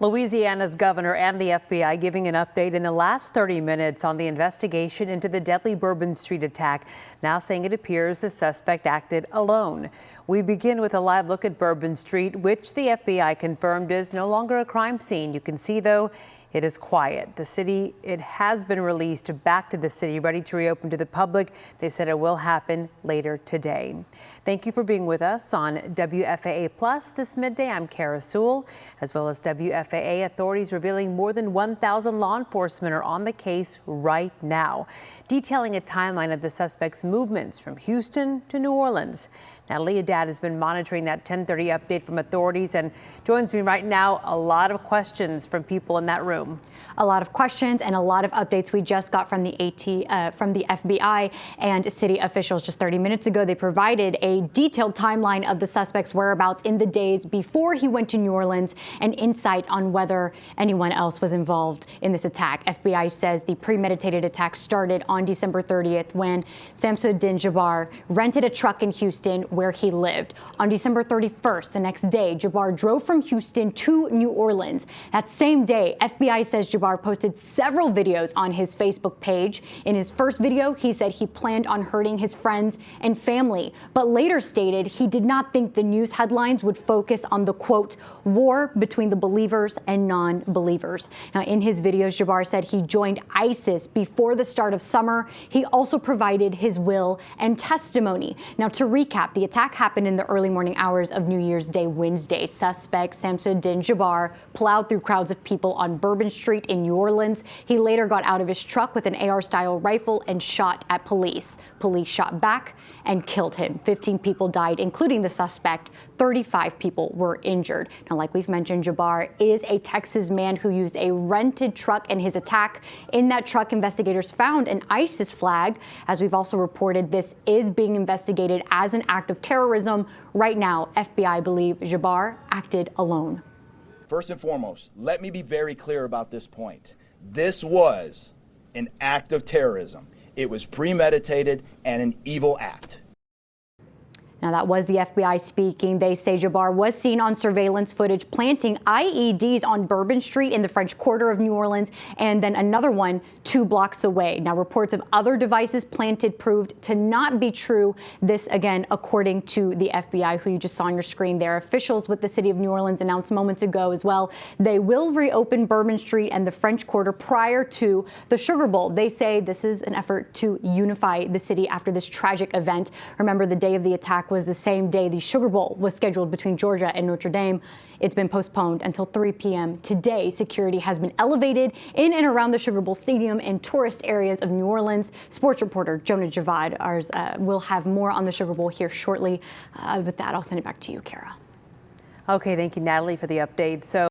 Louisiana's governor and the FBI giving an update in the last 30 minutes on the investigation into the deadly Bourbon Street attack, now saying it appears the suspect acted alone. We begin with a live look at Bourbon Street, which the FBI confirmed is no longer a crime scene. You can see, though, it is quiet. It has been released back to the city, ready to reopen to the public. They said it will happen later today. Thank you for being with us on WFAA Plus this midday. I'm Kara Sewell, as well as WFAA. Authorities revealing more than 1,000 law enforcement are on the case right now, detailing a timeline of the suspect's movements from Houston to New Orleans. Natalie Haddad has been monitoring that 10:30 update from authorities and joins me right now. A lot of questions from people in that room. A lot of questions and a lot of updates we just got from the FBI and city officials just 30 minutes ago. They provided a detailed timeline of the suspect's whereabouts in the days before he went to New Orleans and insight on whether anyone else was involved in this attack. FBI says the premeditated attack started on December 30th when Samsudin Jabbar rented a truck in Houston where he lived. On December 31st, the next day, Jabbar drove from Houston to New Orleans. That same day, FBI says Jabbar posted several videos on his Facebook page. In his first video, he said he planned on hurting his friends and family, but later stated he did not think the news headlines would focus on the, quote, war between the believers and non-believers. Now, in his videos, Jabbar said he joined ISIS before the start of summer. He also provided his will and testimony. Now, to recap, the attack happened in the early morning hours of New Year's Day, Wednesday. Suspect Samsudin Jabbar plowed through crowds of people on Bourbon Street in New Orleans. He later got out of his truck with an AR-style rifle and shot at police. Police shot back and killed him. 15 people died, including the suspect. 35 people were injured. Now, like we've mentioned, Jabbar is a Texas man who used a rented truck in his attack. In that truck, investigators found an ISIS flag. As we've also reported, this is being investigated as an act of terrorism. Right now, FBI believe Jabbar acted alone. First and foremost, let me be very clear about this point. This was an act of terrorism. It was premeditated and an evil act. Now, that was the FBI speaking. They say Jabbar was seen on surveillance footage planting IEDs on Bourbon Street in the French Quarter of New Orleans, and then another one 2 blocks away. Now, reports of other devices planted proved to not be true. This, again, according to the FBI, who you just saw on your screen there. Officials with the city of New Orleans announced moments ago as well they will reopen Bourbon Street and the French Quarter prior to the Sugar Bowl. They say this is an effort to unify the city after this tragic event. Remember, the day of the attack was the same day the Sugar Bowl was scheduled between Georgia and Notre Dame. It's been postponed until 3 p.m. today. Security has been elevated in and around the Sugar Bowl Stadium and tourist areas of New Orleans. Sports reporter Jonah Javad will have more on the Sugar Bowl here shortly. With that, I'll send it back to you, Kara. Okay, thank you, Natalie, for the update. So